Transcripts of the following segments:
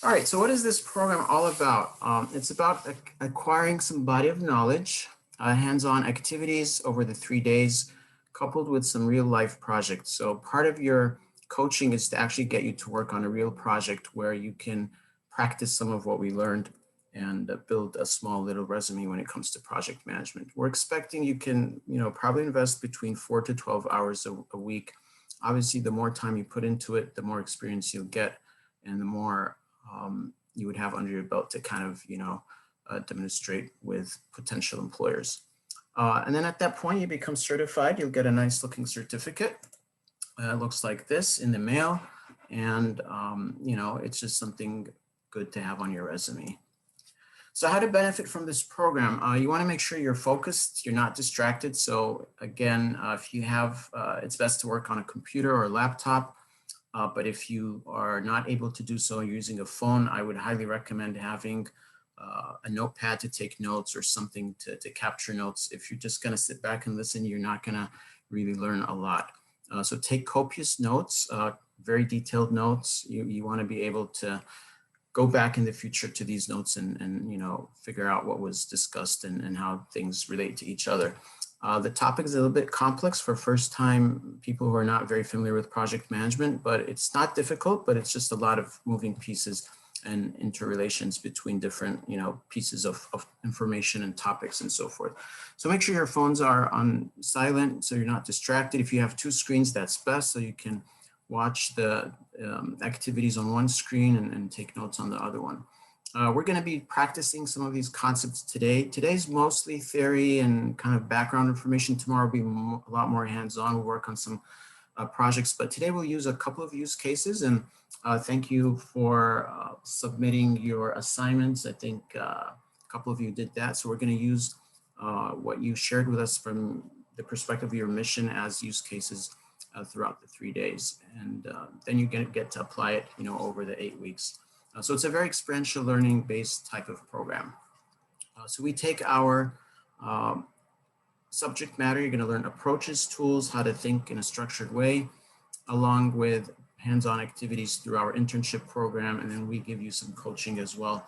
All right, so what is this program all about? It's about acquiring some body of knowledge, hands-on activities over the 3 days, coupled with some real-life projects. So part of your coaching is to actually get you to work on a real project where you can practice some of what we learned and build a small little resume when it comes to project management. We're expecting you can, probably invest between 4 to 12 hours a week. Obviously, the more time you put into it, the more experience you'll get and the more you would have under your belt to kind of, demonstrate with potential employers. And then at that point, you become certified. You'll get a nice looking certificate. It looks like this in the mail. And, it's just something good to have on your resume. So how to benefit from this program? You want to make sure you're focused, you're not distracted. So again, if you have, it's best to work on a computer or a laptop. But if you are not able to do so using a phone, I would highly recommend having a notepad to take notes or something to capture notes. If you're just going to sit back and listen, you're not going to really learn a lot. So take copious notes, very detailed notes. You want to be able to go back in the future to these notes and figure out what was discussed and how things relate to each other. The topic is a little bit complex for first-time people who are not very familiar with project management, but it's not difficult, but it's just a lot of moving pieces and interrelations between different, pieces of information and topics and so forth. So make sure your phones are on silent so you're not distracted. If you have two screens, that's best, so you can watch the activities on one screen and take notes on the other one. We're going to be practicing some of these concepts today. Today's mostly theory and kind of background information. Tomorrow will be a lot more hands-on. We'll work on some projects, but today we'll use a couple of use cases. And thank you for submitting your assignments. I think a couple of you did that. So we're going to use what you shared with us from the perspective of your mission as use cases throughout the 3 days. And then you're going to get to apply it, over the 8 weeks. So it's a very experiential learning based type of program. So we take our subject matter, you're going to learn approaches, tools, how to think in a structured way, along with hands-on activities through our internship program. And then we give you some coaching as well.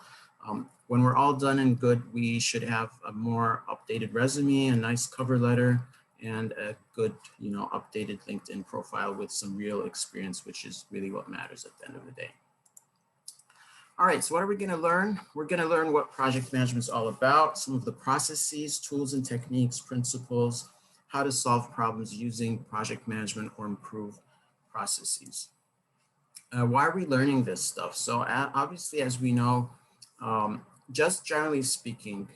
When we're all done and good, we should have a more updated resume, a nice cover letter, and a good, updated LinkedIn profile with some real experience, which is really what matters at the end of the day. All right, so what are we going to learn? We're going to learn what project management is all about, some of the processes, tools and techniques, principles, how to solve problems using project management or improve processes. Why are we learning this stuff? So obviously, as we know, just generally speaking,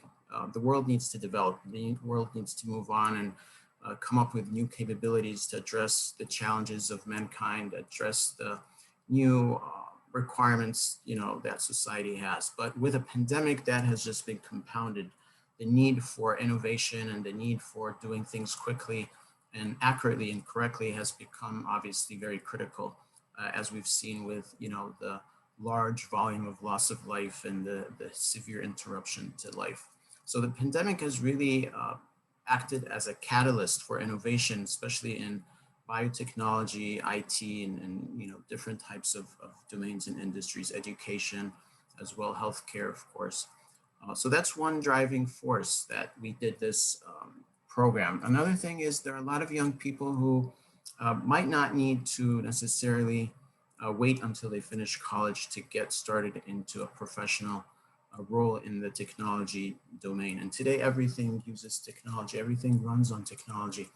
the world needs to develop. The world needs to move on and come up with new capabilities to address the challenges of mankind, address the new requirements, that society has. But with a pandemic, that has just been compounded. The need for innovation and the need for doing things quickly and accurately and correctly has become obviously very critical, as we've seen with, the large volume of loss of life and the severe interruption to life. So the pandemic has really acted as a catalyst for innovation, especially in biotechnology, IT, and different types of domains and industries, education, as well healthcare, of course. So that's one driving force that we did this program. Another thing is there are a lot of young people who might not need to necessarily wait until they finish college to get started into a professional role in the technology domain. And today everything uses technology, everything runs on technology.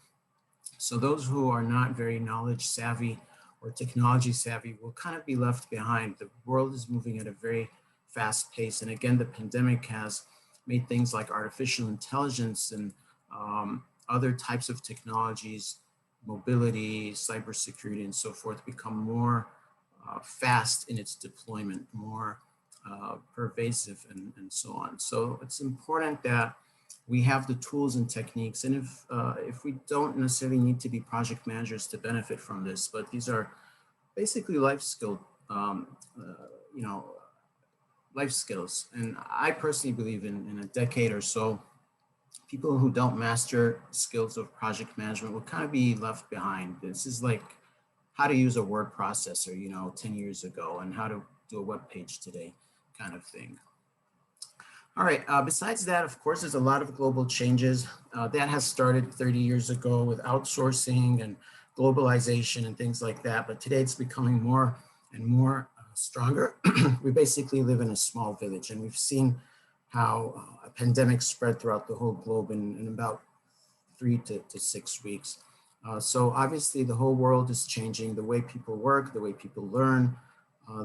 So those who are not very knowledge savvy or technology savvy will kind of be left behind. The world is moving at a very fast pace. And again, the pandemic has made things like artificial intelligence and other types of technologies, mobility, cybersecurity, and so forth, become more fast in its deployment, more pervasive, and so on. So it's important that we have the tools and techniques, and if we don't necessarily need to be project managers to benefit from this, but these are basically life skill, life skills. And I personally believe in a decade or so, people who don't master skills of project management will kind of be left behind. This is like how to use a word processor, 10 years ago, and how to do a web page today kind of thing. All right, besides that, of course, there's a lot of global changes. That has started 30 years ago with outsourcing and globalization and things like that. But today it's becoming more and more stronger. We basically live in a small village, and we've seen how a pandemic spread throughout the whole globe in about 3 to 6 weeks. So obviously the whole world is changing, the way people work, the way people learn,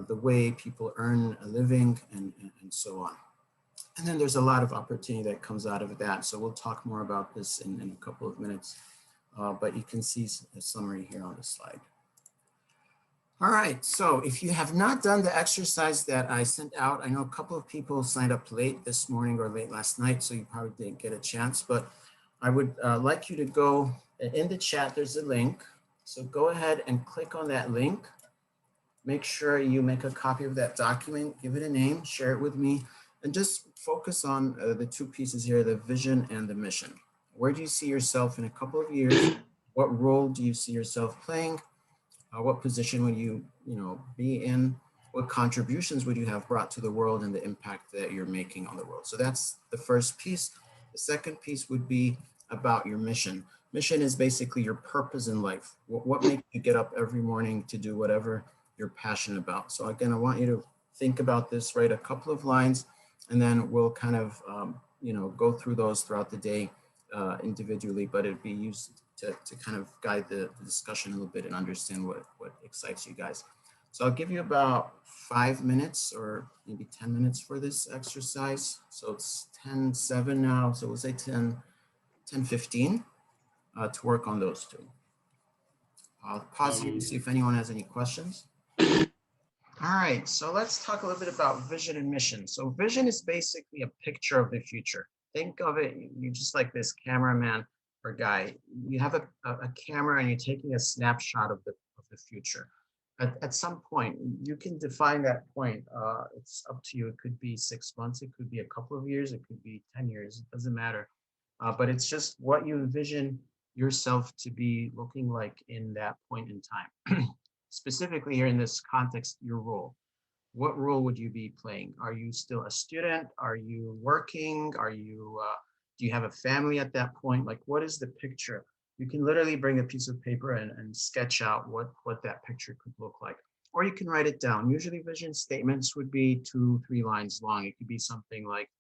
the way people earn a living, and so on. And then there's a lot of opportunity that comes out of that. So we'll talk more about this in a couple of minutes, but you can see a summary here on the slide. All right, so if you have not done the exercise that I sent out, I know a couple of people signed up late this morning or late last night, so you probably didn't get a chance, but I would like you to go in the chat, there's a link. So go ahead and click on that link. Make sure you make a copy of that document, give it a name, share it with me, and just focus on the two pieces here, the vision and the mission. Where do you see yourself in a couple of years? What role do you see yourself playing? What position would you be in? What contributions would you have brought to the world and the impact that you're making on the world? So that's the first piece. The second piece would be about your mission. Mission is basically your purpose in life. What makes you get up every morning to do whatever you're passionate about? So again, I want you to think about this, write a couple of lines, and then we'll kind of go through those throughout the day individually, but it'd be used to kind of guide the discussion a little bit and understand what excites you guys. So I'll give you about 5 minutes or maybe 10 minutes for this exercise. So it's 10:07 now, so we'll say 10:15 to work on those two. I'll pause here to see if anyone has any questions. All right, so let's talk a little bit about vision and mission. So vision is basically a picture of the future. Think of it, you just like this cameraman or guy. You have a camera and you're taking a snapshot of the future. At some point, you can define that point. It's up to you. It could be 6 months, it could be a couple of years, it could be 10 years, it doesn't matter. But it's just what you envision yourself to be looking like in that point in time. Specifically here in this context, your role. What role would you be playing? Are you still a student? Are you working? Do you have a family at that point? Like, what is the picture? You can literally bring a piece of paper and sketch out what that picture could look like. Or you can write it down. Usually vision statements would be 2-3 lines long. It could be something like,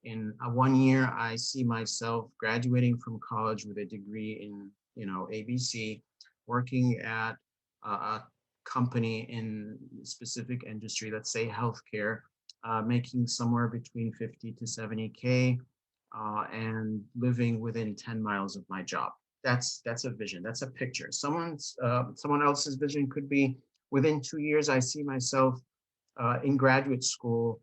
in 1 year, I see myself graduating from college with a degree in, ABC, working at a company in specific industry, let's say healthcare, making somewhere between 50 to 70K, and living within 10 miles of my job. That's a vision. That's a picture. Someone else's vision could be, within 2 years, I see myself in graduate school,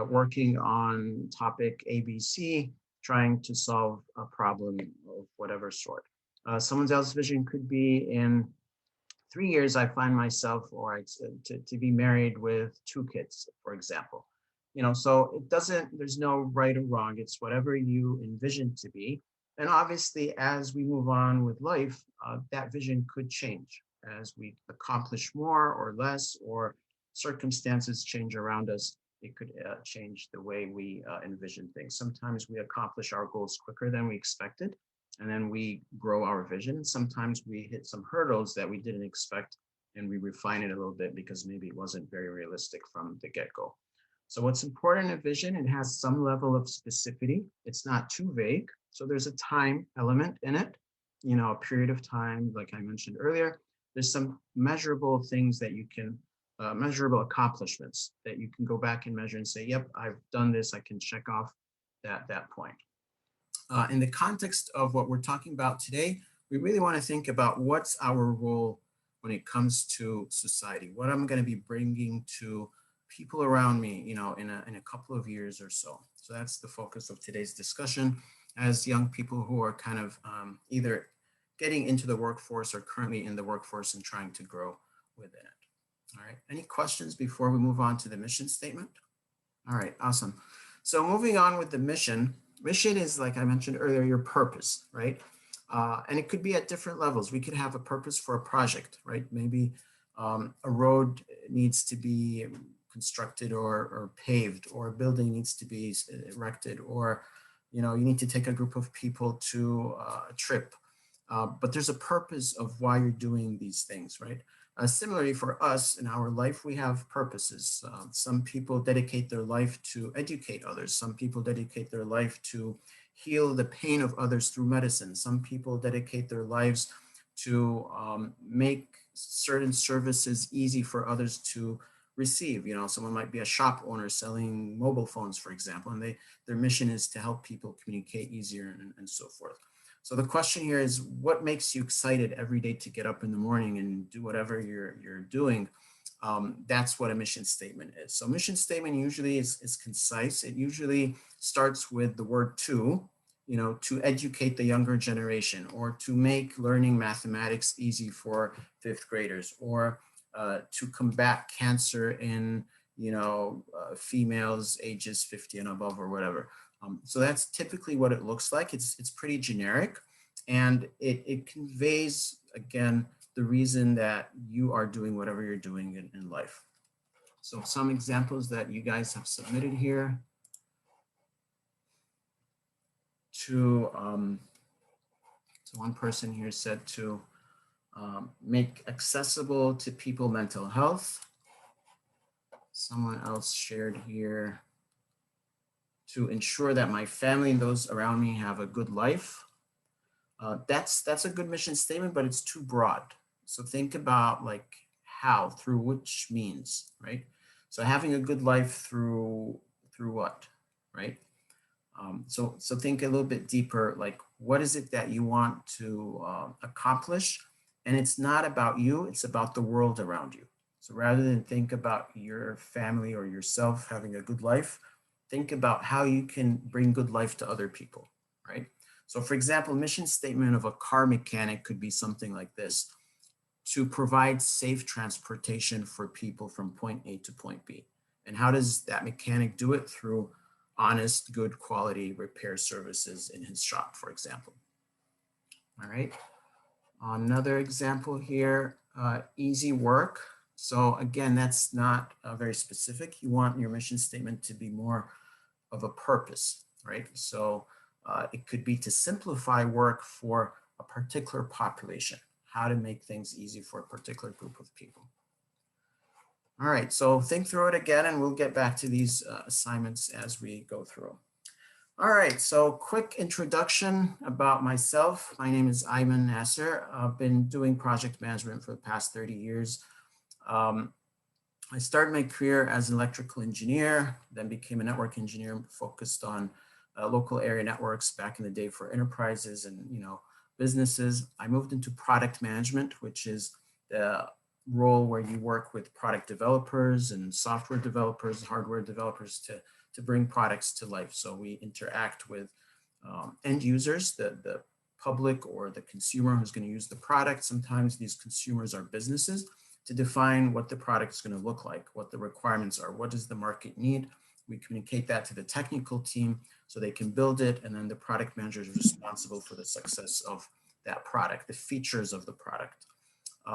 working on topic ABC, trying to solve a problem of whatever sort. Someone else's vision could be, in 3 years, I find myself to be married with 2 kids, for example. So there's no right or wrong. It's whatever you envision to be. And obviously, as we move on with life, that vision could change as we accomplish more or less, or circumstances change around us. It could change the way we envision things. Sometimes we accomplish our goals quicker than we expected, and then we grow our vision. Sometimes we hit some hurdles that we didn't expect, and we refine it a little bit because maybe it wasn't very realistic from the get-go. So what's important in vision, it has some level of specificity. It's not too vague. So there's a time element in it, a period of time, like I mentioned earlier. There's some measurable things that you can, measurable accomplishments that you can go back and measure and say, yep, I've done this, I can check off that point. In the context of what we're talking about today, we really want to think about what's our role when it comes to society, what I'm going to be bringing to people around me, in a couple of years or so. So that's the focus of today's discussion, as young people who are kind of either getting into the workforce or currently in the workforce and trying to grow within it. All right, any questions before we move on to the mission statement? All right, awesome. So moving on with the mission is, like I mentioned earlier, your purpose, right? And it could be at different levels. We could have a purpose for a project, right? Maybe a road needs to be constructed or paved, or a building needs to be erected, or you need to take a group of people to a trip. But there's a purpose of why you're doing these things, right? Similarly, for us in our life, we have purposes. Some people dedicate their life to educate others. Some people dedicate their life to heal the pain of others through medicine. Some people dedicate their lives to make certain services easy for others to receive. Someone might be a shop owner selling mobile phones, for example, and their mission is to help people communicate easier and so forth. So the question here is, what makes you excited every day to get up in the morning and do whatever you're doing? That's what a mission statement is. So mission statement usually is concise. It usually starts with the word to educate the younger generation, or to make learning mathematics easy for fifth graders, or to combat cancer in females ages 50 and above, or whatever. So that's typically what it looks like. It's pretty generic, and it conveys, again, the reason that you are doing whatever you're doing in life. So some examples that you guys have submitted here. So one person here said to make accessible to people mental health. Someone else shared here, to ensure that my family and those around me have a good life. That's a good mission statement, but it's too broad. So think about like how, through which means, right? So having a good life through what, right? So think a little bit deeper, like what is it that you want to accomplish? And it's not about you, it's about the world around you. So rather than think about your family or yourself having a good life, think about how you can bring good life to other people, right? So for example, mission statement of a car mechanic could be something like this: to provide safe transportation for people from point A to point B. And how does that mechanic do it? Through honest, good quality repair services in his shop, for example. All right. Another example here, easy work. So again, that's not very specific. You want your mission statement to be more of a purpose, right? So it could be to simplify work for a particular population, how to make things easy for a particular group of people. All right, so think through it again, and we'll get back to these assignments as we go through. All right, so quick introduction about myself. My name is Ayman Nasser. I've been doing project management for the past 30 years. I started my career as an electrical engineer, then became a network engineer focused on local area networks back in the day for enterprises and businesses. I moved into product management, which is the role where you work with product developers and software developers, hardware developers to bring products to life. So we interact with end users, the public or the consumer who's going to use the product. Sometimes these consumers are businesses, to define what the product is going to look like, what the requirements are, what does the market need. We communicate that to the technical team so they can build it, and then the product manager is responsible for the success of that product, the features of the product.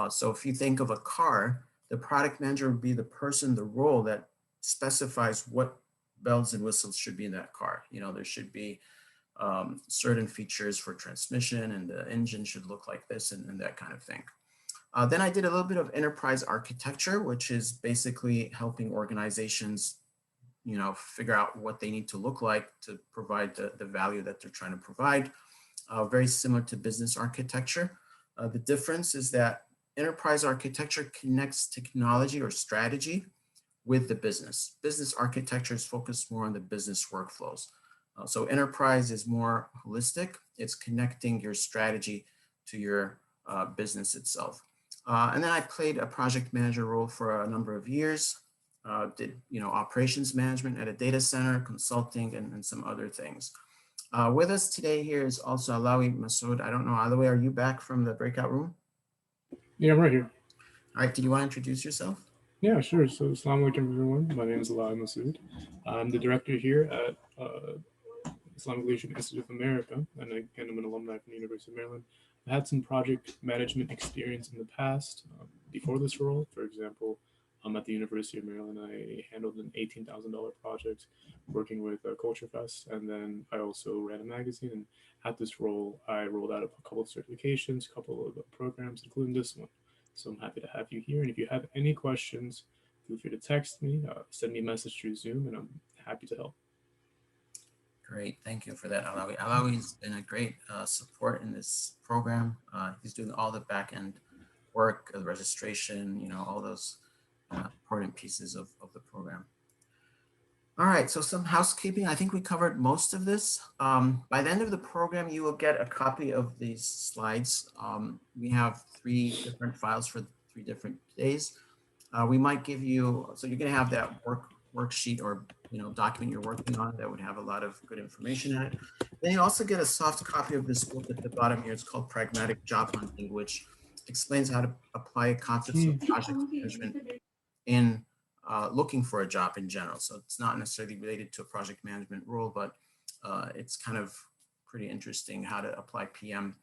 So if you think of a car, the product manager would be the person, the role that specifies what bells and whistles should be in that car. There should be certain features for transmission, and the engine should look like this, and that kind of thing. Then I did a little bit of enterprise architecture, which is basically helping organizations, figure out what they need to look like to provide the value that they're trying to provide. Very similar to business architecture. The difference is that enterprise architecture connects technology or strategy with the business. Business architecture is focused more on the business workflows. So enterprise is more holistic. It's connecting your strategy to your business itself. And then I played a project manager role for a number of years. Did operations management at a data center, consulting, and some other things. With us today here is also Alawi Masood. I don't know, Alawi, are you back from the breakout room? Yeah, I'm right here. All right, do you want to introduce yourself? Yeah, sure. So, Assalamu alaikum, everyone. My name is Alai Masood. I'm the director here at Islamic Leadership Institute of America, and again, I'm an alumni from the University of Maryland. I had some project management experience in the past before this role. For example, At the University of Maryland, I handled an $18,000 project working with Culture Fest, and then I also ran a magazine. And at this role, I rolled out a couple of certifications, a couple of programs, including this one. So I'm happy to have you here. And if you have any questions, feel free to text me, send me a message through Zoom, and I'm happy to help. Great, thank you for that, Alawi. Alawi's been a great support in this program. He's doing all the back end work, the registration, all those important pieces of the program. All right, so some housekeeping. I think we covered most of this. By the end of the program, you will get a copy of these slides. We have 3 different files for 3 different days. We might give you, so you're gonna have that worksheet or document you're working on that would have a lot of good information in it. Then you also get a soft copy of this book at the bottom here. It's called Pragmatic Job Hunting, which explains how to apply concepts of project management in looking for a job in general. So it's not necessarily related to a project management role, but it's kind of pretty interesting how to apply PM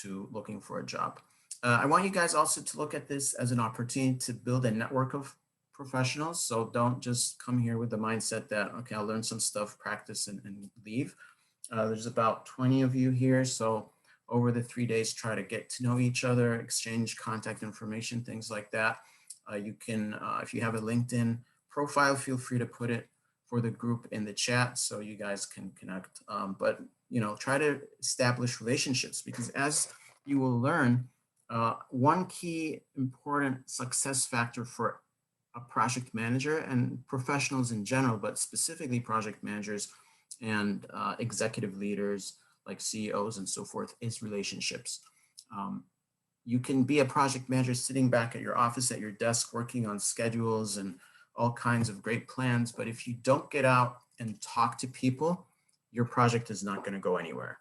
to looking for a job. I want you guys also to look at this as an opportunity to build a network of professionals. So don't just come here with the mindset that, okay, I'll learn some stuff, practice, and leave. There's about 20 of you here. So over the 3 days, try to get to know each other, exchange contact information, things like that. You can, if you have a LinkedIn profile, feel free to put it for the group in the chat so you guys can connect. But try to establish relationships, because as you will learn, one key important success factor for a project manager and professionals in general, but specifically project managers and executive leaders like CEOs and so forth, is relationships. You can be a project manager sitting back at your office at your desk working on schedules and all kinds of great plans, but if you don't get out and talk to people, your project is not going to go anywhere.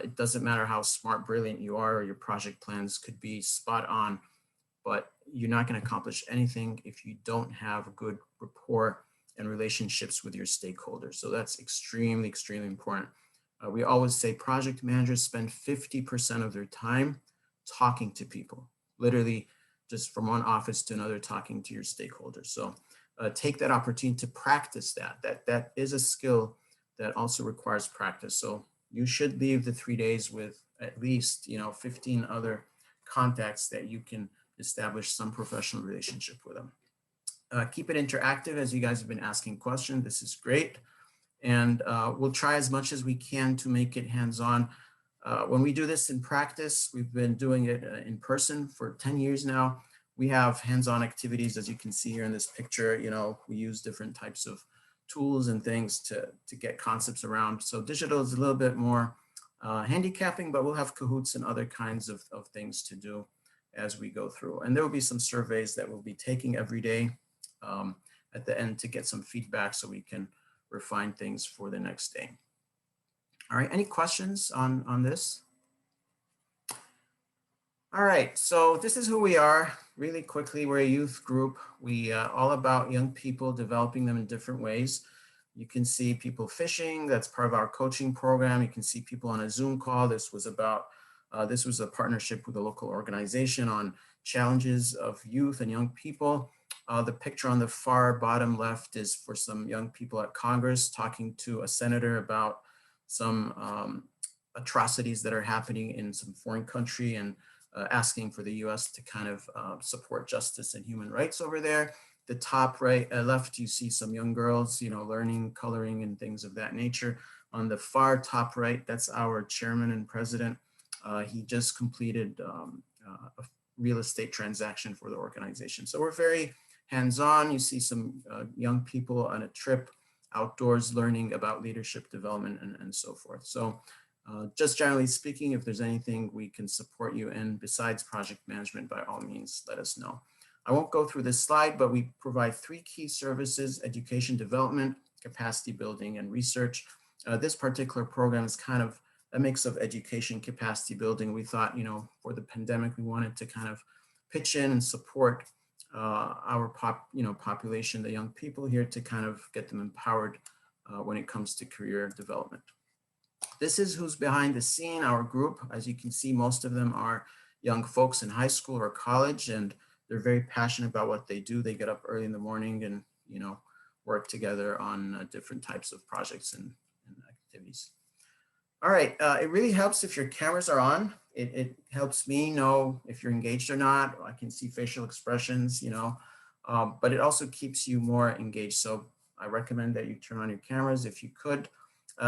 It doesn't matter how smart, brilliant you are, or your project plans could be spot on, but you're not going to accomplish anything if you don't have good rapport and relationships with your stakeholders. So that's extremely, extremely important. We always say project managers spend 50% of their time talking to people, literally just from one office to another, talking to your stakeholders. So take that opportunity to practice that. That is a skill that also requires practice. So you should leave the 3 days with at least 15 other contacts that you can establish some professional relationship with them. Keep it interactive, as you guys have been asking questions. This is great. And we'll try as much as we can to make it hands-on. When we do this in practice, we've been doing it in person for 10 years now. We have hands-on activities, as you can see here in this picture. We use different types of tools and things to get concepts around. So digital is a little bit more handicapping, but we'll have Kahoots and other kinds of things to do as we go through. And there will be some surveys that we'll be taking every day at the end to get some feedback so we can refine things for the next day. All right, any questions on this? All right, so this is who we are. Really quickly, we're a youth group. We all about young people, developing them in different ways. You can see people fishing. That's part of our coaching program. You can see people on a Zoom call. This was a partnership with a local organization on challenges of youth and young people. The picture on the far bottom left is for some young people at Congress talking to a senator about some atrocities that are happening in some foreign country, and asking for the US to kind of support justice and human rights over there. The top right left, you see some young girls, learning coloring and things of that nature. On the far top right, that's our chairman and president. He just completed a real estate transaction for the organization. So we're very hands-on. You see some young people on a trip outdoors learning about leadership development and so forth. So just generally speaking, if there's anything we can support you in besides project management, by all means, let us know. I won't go through this slide, but we provide 3 key services: education development, capacity building, and research. This particular program is kind of a mix of education, capacity building. We thought, for the pandemic, we wanted to kind of pitch in and support our population, the young people here, to kind of get them empowered when it comes to career development. This is who's behind the scene, our group. As you can see, most of them are young folks in high school or college, and They're very passionate about what they do. They get up early in the morning and, work together on different types of projects and activities. All right, it really helps if your cameras are on. It helps me know if you're engaged or not. I can see facial expressions, but it also keeps you more engaged. So I recommend that you turn on your cameras if you could.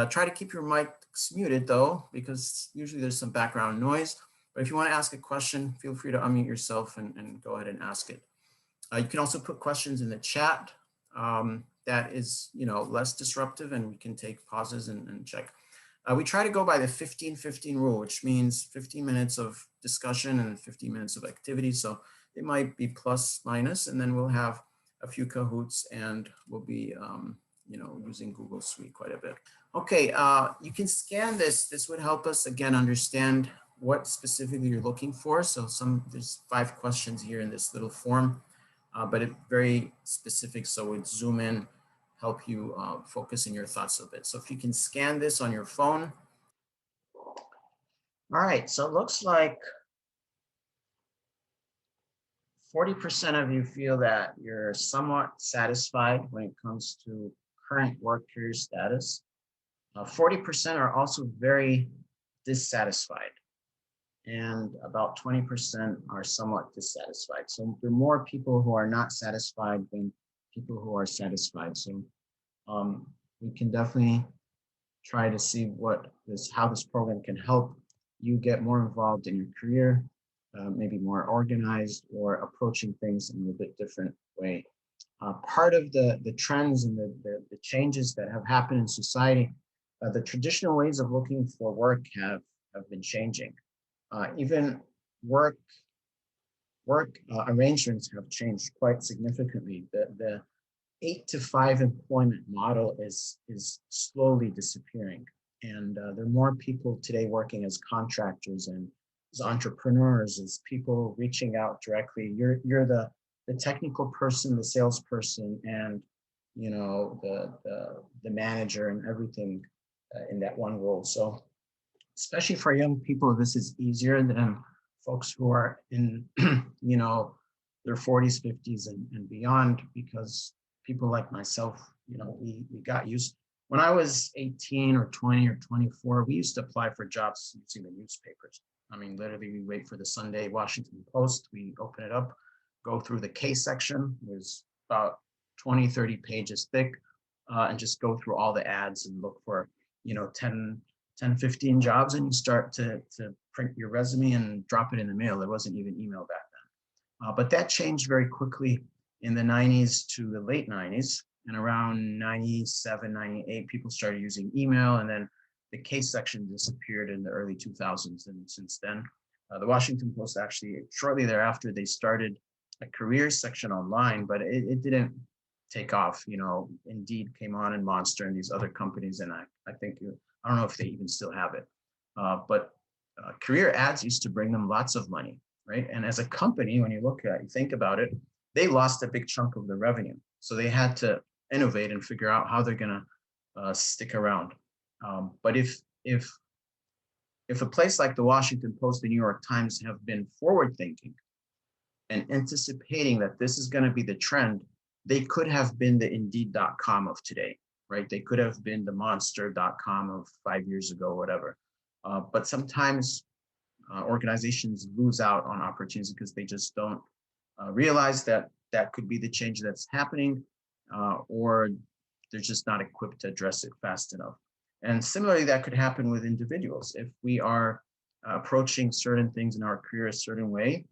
Try to keep your mics muted though, because usually there's some background noise. But if you want to ask a question, feel free to unmute yourself and go ahead and ask it. You can also put questions in the chat. That is, less disruptive, and we can take pauses and check. We try to go by the 15-15 rule, which means 15 minutes of discussion and 15 minutes of activity. So it might be plus minus, and then we'll have a few Kahoots, and we'll be, using Google Suite quite a bit. Okay, you can scan this. This would help us, again, understand what specifically you're looking for. So there's 5 questions here in this little form, but it's very specific. So it zoom in, help you focus in your thoughts a bit. So if you can scan this on your phone. All right, so it looks like 40% of you feel that you're somewhat satisfied when it comes to current work career status. 40% are also very dissatisfied, and about 20% are somewhat dissatisfied. So there are more people who are not satisfied than people who are satisfied. So we can definitely try to see how this program can help you get more involved in your career, maybe more organized, or approaching things in a bit different way. Part of the trends and the changes that have happened in society, the traditional ways of looking for work have been changing. Even work arrangements have changed quite significantly. The 8-to-5 employment model is slowly disappearing, and there are more people today working as contractors and as entrepreneurs, as people reaching out directly. You're the technical person, the salesperson, and the manager and everything in that one role. So especially for young people, this is easier than folks who are in their 40s, 50s, and beyond, because people like myself, we got used. When I was 18 or 20 or 24, we used to apply for jobs using the newspapers. I mean, literally, we wait for the Sunday Washington Post, we open it up, go through the case section. There's about 20, 30 pages thick, and just go through all the ads and look for, 10, 15 jobs, and you start to print your resume and drop it in the mail. There wasn't even email back then. But that changed very quickly in the 90s to the late 90s. And around 97, 98, people started using email, and then the case section disappeared in the early 2000s. And since then, the Washington Post actually, shortly thereafter, they started a careers section online, but it didn't take off. Indeed came on, and Monster and these other companies, and I think, I don't know if they even still have it, but career ads used to bring them lots of money, right? And as a company, when you think about it, they lost a big chunk of the revenue. So they had to innovate and figure out how they're going to stick around. But if a place like the Washington Post, the New York Times have been forward thinking and anticipating that this is going to be the trend, they could have been the Indeed.com of today, right? They could have been the Monster.com of 5 years ago, whatever. But sometimes organizations lose out on opportunities because they just don't realize that could be the change that's happening, or they're just not equipped to address it fast enough. And similarly, that could happen with individuals. If we are approaching certain things in our career a certain way,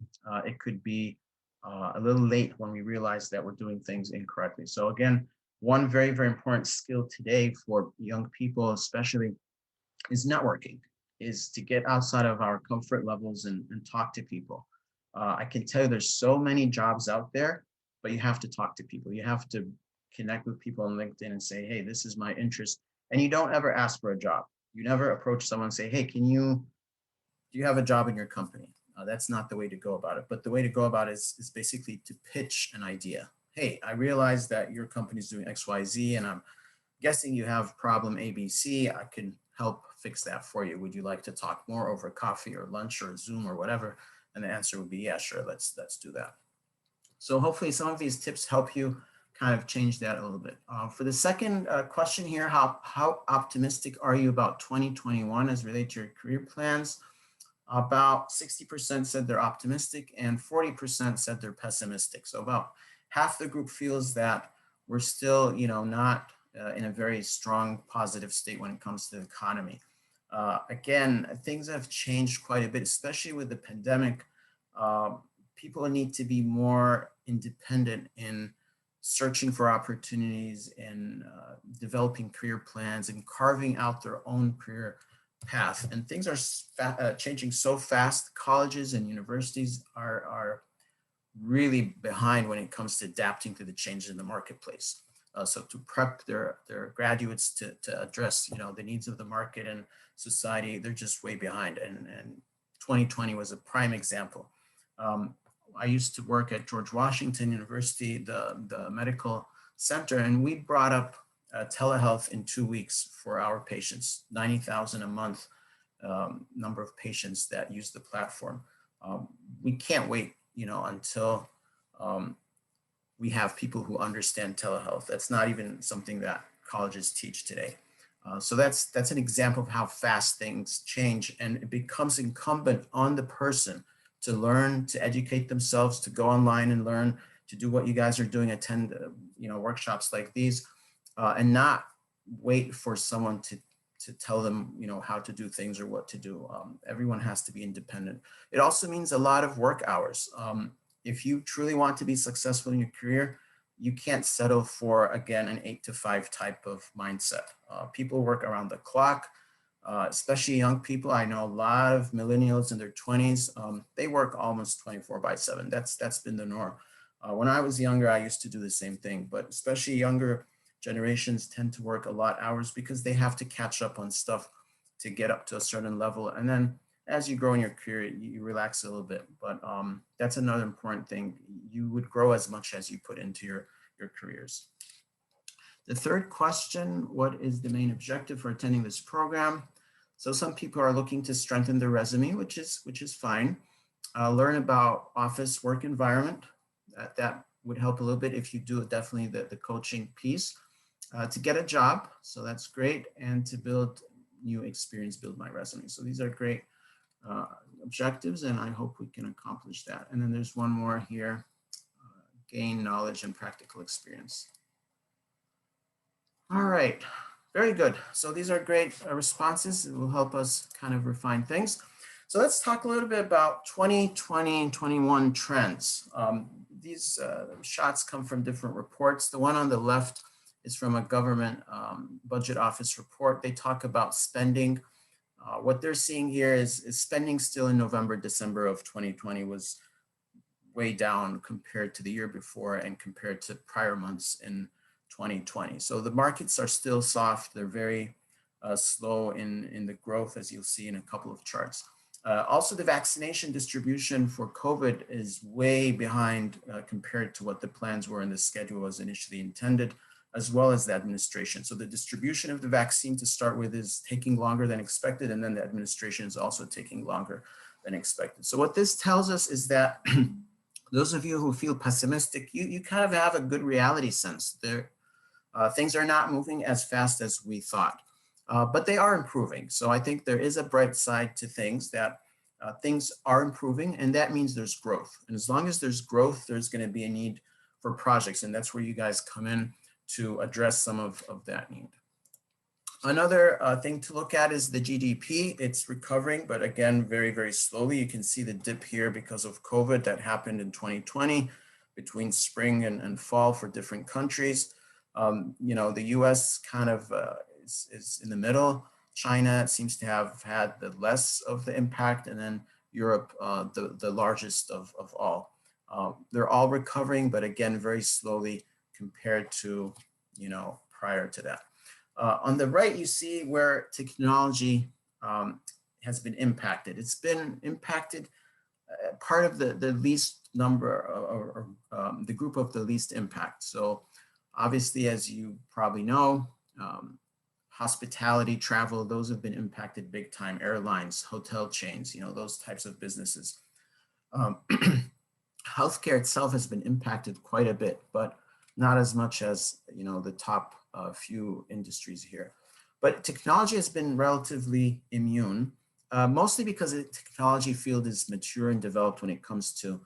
it could be a little late when we realize that we're doing things incorrectly. So again, one very, very important skill today for young people, especially, is networking, is to get outside of our comfort levels and talk to people. I can tell you there's so many jobs out there, but you have to talk to people. You have to connect with people on LinkedIn and say, hey, this is my interest. And you don't ever ask for a job. You never approach someone and say, hey, do you have a job in your company? That's not the way to go about it. But the way to go about it is basically to pitch an idea. Hey, I realize that your company is doing XYZ, and I'm guessing you have problem ABC. I can help fix that for you. Would you like to talk more over coffee or lunch or Zoom or whatever? And the answer would be, yeah, sure, let's do that. So hopefully some of these tips help you kind of change that a little bit. For the second question here, how optimistic are you about 2021 as related to your career plans? About 60% said they're optimistic and 40% said they're pessimistic. So about half the group feels that we're still, not in a very strong positive state when it comes to the economy. Again, things have changed quite a bit, especially with the pandemic. Uh, People need to be more independent in searching for opportunities and developing career plans and carving out their own career path. And things are changing so fast. Colleges and universities are really behind when it comes to adapting to the changes in the marketplace. So to prep their graduates to address the needs of the market and society, they're just way behind. And 2020 was a prime example. I used to work at George Washington University, the medical center, and we brought up telehealth in 2 weeks for our patients, 90,000 a month number of patients that use the platform. We can't wait, until we have people who understand telehealth. That's not even something that colleges teach today. So that's an example of how fast things change, and it becomes incumbent on the person to learn, to educate themselves, to go online and learn, to do what you guys are doing, attend workshops like these, and not wait for someone to tell them how to do things or what to do. Everyone has to be independent. It also means a lot of work hours. If you truly want to be successful in your career, you can't settle for, again, an 8 to 5 type of mindset. People work around the clock, especially young people. I know a lot of millennials in their 20s. They work almost 24/7. That's been the norm. When I was younger, I used to do the same thing, but especially younger generations tend to work a lot hours because they have to catch up on stuff to get up to a certain level. And then as you grow in your career, you relax a little bit. But that's another important thing. You would grow as much as you put into your careers. The third question, what is the main objective for attending this program? So some people are looking to strengthen their resume, which is fine. Learn about office work environment. That would help a little bit if you do definitely the coaching piece. To get a job, so that's great, and to build new experience, build my resume. So these are great objectives, and I hope we can accomplish that. And then there's one more here, gain knowledge and practical experience. All right, very good. So these are great responses. It will help us kind of refine things. So let's talk a little bit about 2020 and 21 trends. These shots come from different reports. The one on the left is from a government budget office report. They talk about spending. What they're seeing here is spending still in November, December of 2020 was way down compared to the year before and compared to prior months in 2020. So the markets are still soft. They're very slow in the growth, as you'll see in a couple of charts. Also, the vaccination distribution for COVID is way behind compared to what the plans were and the schedule was initially intended, as well as the administration. So the distribution of the vaccine to start with is taking longer than expected, and then the administration is also taking longer than expected. So what this tells us is that those of you who feel pessimistic, you kind of have a good reality sense. Things are not moving as fast as we thought, but they are improving. So I think there is a bright side to things, that things are improving, and that means there's growth. And as long as there's growth, there's going to be a need for projects, and that's where you guys come in to address some of that need. Another thing to look at is the GDP. It's recovering, but again, very, very slowly. You can see the dip here because of COVID that happened in 2020 between spring and fall for different countries. The US kind of is in the middle. China seems to have had the less of the impact, and then Europe, the largest of all. They're all recovering, but again, very slowly compared to, prior to that. On the right, you see where technology has been impacted. It's been impacted part of the least number, or the group of the least impact. So obviously, as you probably know, hospitality, travel, those have been impacted big time. Airlines, hotel chains, those types of businesses. Healthcare itself has been impacted quite a bit, but not as much as, the top few industries here. But technology has been relatively immune, mostly because the technology field is mature and developed when it comes to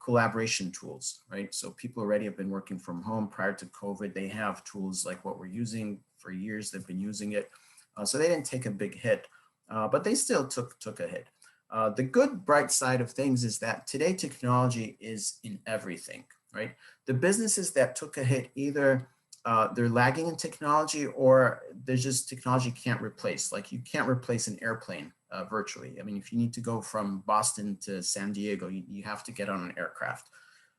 collaboration tools, right? So people already have been working from home prior to COVID. They have tools like what we're using for years. They've been using it. So they didn't take a big hit, but they still took a hit. The good bright side of things is that today technology is in everything, right? The businesses that took a hit, either they're lagging in technology or there's just technology can't replace. Like you can't replace an airplane virtually. I mean, if you need to go from Boston to San Diego, you have to get on an aircraft.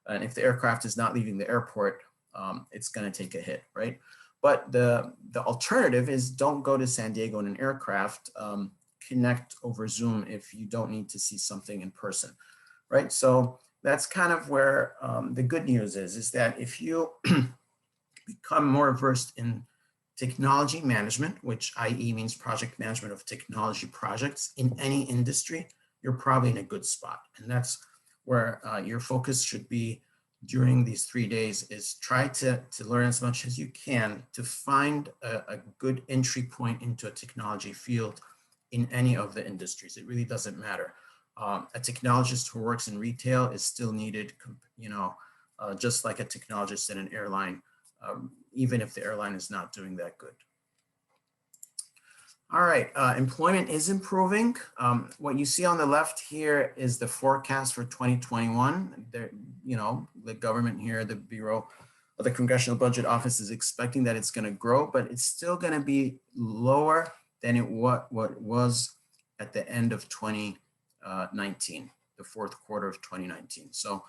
And if the aircraft is not leaving the airport, it's going to take a hit, right? But the alternative is don't go to San Diego in an aircraft. Connect over Zoom if you don't need to see something in person, right? So that's kind of where the good news is that if you become more versed in technology management, which i.e. means project management of technology projects in any industry, you're probably in a good spot. And that's where your focus should be during these 3 days, is try to learn as much as you can to find a good entry point into a technology field in any of the industries. It really doesn't matter. A technologist who works in retail is still needed, just like a technologist in an airline, even if the airline is not doing that good. All right, employment is improving. What you see on the left here is the forecast for 2021. There, the government here, the Bureau of the Congressional Budget Office, is expecting that it's going to grow, but it's still going to be lower than what was at the end of 2019, the fourth quarter of 2019. So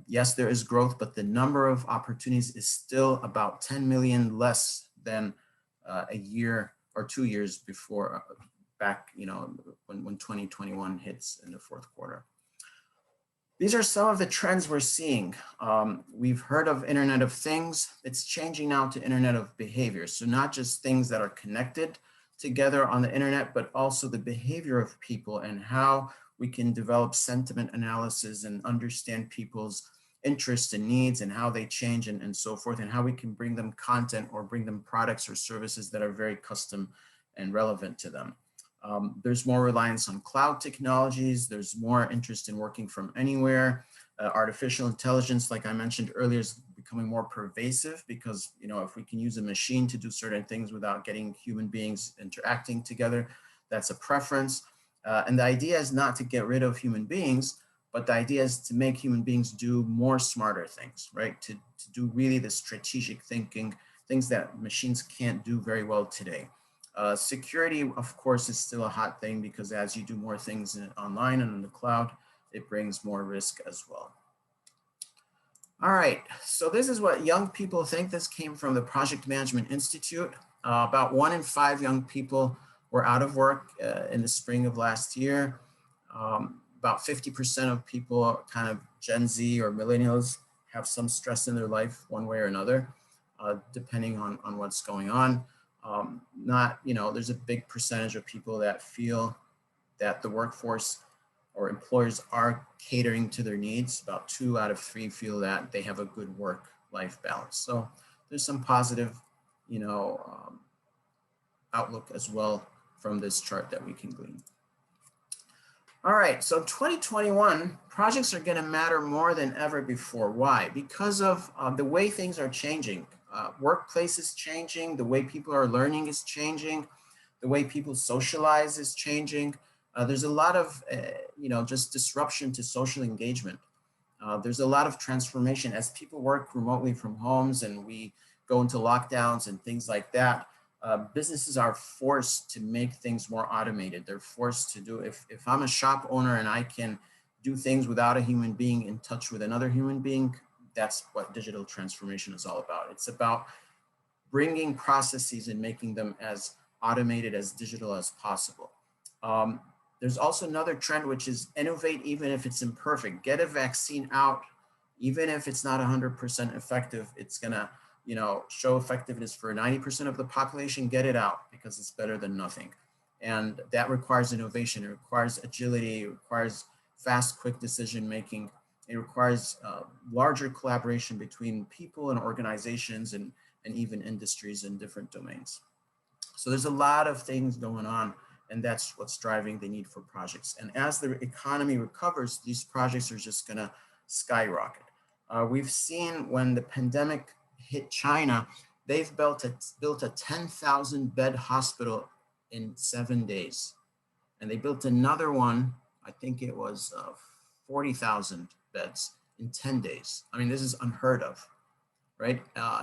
yes, there is growth, but the number of opportunities is still about 10 million less than a year or 2 years before, back, when 2021 hits in the fourth quarter. These are some of the trends we're seeing. We've heard of Internet of Things. It's changing now to Internet of Behavior. So not just things that are connected together on the internet, but also the behavior of people and how we can develop sentiment analysis and understand people's interests and needs and how they change and so forth, and how we can bring them content or bring them products or services that are very custom and relevant to them. There's more reliance on cloud technologies. There's more interest in working from anywhere. Artificial intelligence, like I mentioned earlier, is becoming more pervasive because, if we can use a machine to do certain things without getting human beings interacting together, that's a preference. And the idea is not to get rid of human beings, but the idea is to make human beings do more smarter things, right? To do really the strategic thinking, things that machines can't do very well today. Security, of course, is still a hot thing because as you do more things online and in the cloud, it brings more risk as well. All right, so this is what young people think. This came from the Project Management Institute. About 1 in 5 young people were out of work in the spring of last year. About 50% of people, kind of Gen Z or millennials, have some stress in their life one way or another, depending on what's going on. There's a big percentage of people that feel that the workforce or employers are catering to their needs. About 2 out of 3 feel that they have a good work-life balance. So there's some positive, outlook as well from this chart that we can glean. All right, so 2021, projects are going to matter more than ever before. Why? Because of the way things are changing. Workplace is changing, the way people are learning is changing, the way people socialize is changing. There's a lot of, just disruption to social engagement. There's a lot of transformation as people work remotely from homes and we go into lockdowns and things like that. Businesses are forced to make things more automated. They're forced to do, if I'm a shop owner and I can do things without a human being in touch with another human being, that's what digital transformation is all about. It's about bringing processes and making them as automated, as digital as possible. There's also another trend, which is innovate even if it's imperfect. Get a vaccine out, even if it's not 100% effective, it's gonna show effectiveness for 90% of the population. Get it out because it's better than nothing. And that requires innovation. It requires agility. It requires fast, quick decision making. It requires larger collaboration between people and organizations and even industries in different domains. So there's a lot of things going on, and that's what's driving the need for projects. And as the economy recovers, these projects are just gonna skyrocket. We've seen when the pandemic hit China, they've built a 10,000 bed hospital in 7 days. And they built another one, I think it was 40,000 beds in 10 days. I mean, this is unheard of, right?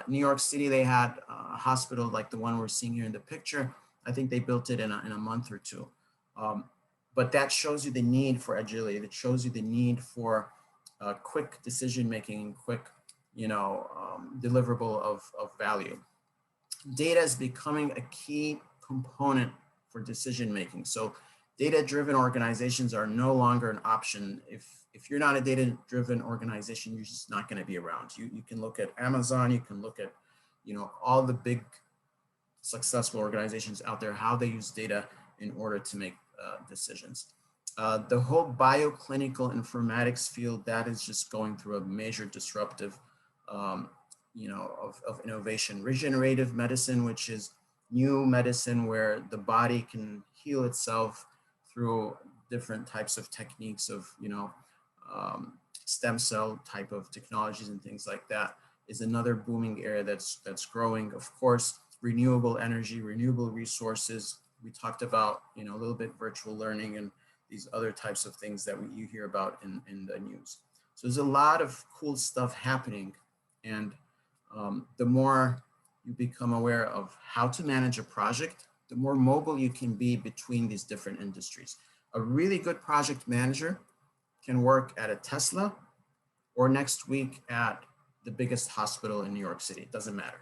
New York City, they had a hospital like the one we're seeing here in the picture. I think they built it in a month or two. But that shows you the need for agility. That shows you the need for quick decision-making and quick, deliverable of value. Data is becoming a key component for decision-making. So data-driven organizations are no longer an option. If you're not a data-driven organization, you're just not going to be around. You can look at Amazon, you can look at, all the big successful organizations out there, how they use data in order to make decisions. The whole bioclinical informatics field, that is just going through a major disruptive, of innovation. Regenerative medicine, which is new medicine where the body can heal itself through different types of techniques of, stem cell type of technologies and things like that, is another booming area that's growing. Of course, renewable energy, renewable resources. We talked about, a little bit virtual learning and these other types of things that you hear about in the news. So there's a lot of cool stuff happening. And the more you become aware of how to manage a project, the more mobile you can be between these different industries. A really good project manager can work at a Tesla or next week at the biggest hospital in New York City. It doesn't matter.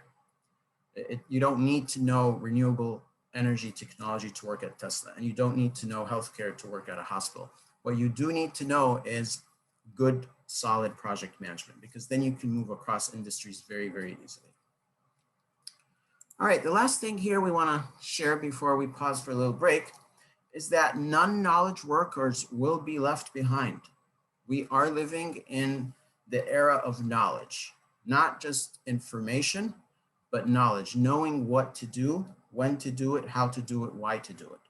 You don't need to know renewable energy technology to work at Tesla, and you don't need to know healthcare to work at a hospital. What you do need to know is good, solid project management, because then you can move across industries very, very easily. All right, the last thing here we want to share before we pause for a little break is that non-knowledge workers will be left behind. We are living in the era of knowledge, not just information, but knowledge, knowing what to do, when to do it, how to do it, why to do it.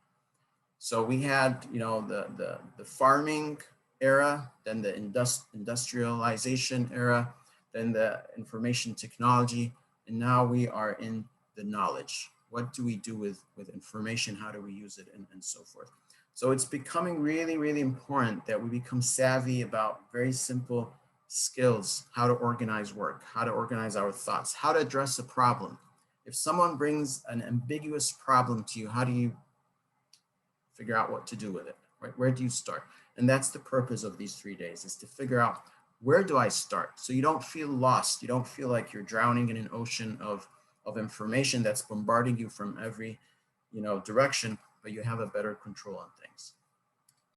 So we had, the farming era, then the industrialization era, then the information technology, and now we are in the knowledge. What do we do with information? How do we use it, and so forth? So it's becoming really, really important that we become savvy about very simple skills, how to organize work, how to organize our thoughts, how to address a problem. If someone brings an ambiguous problem to you, how do you figure out what to do with it, right? Where do you start? And that's the purpose of these 3 days, is to figure out, where do I start? So you don't feel lost. You don't feel like you're drowning in an ocean of information that's bombarding you from every, direction, but you have a better control on things.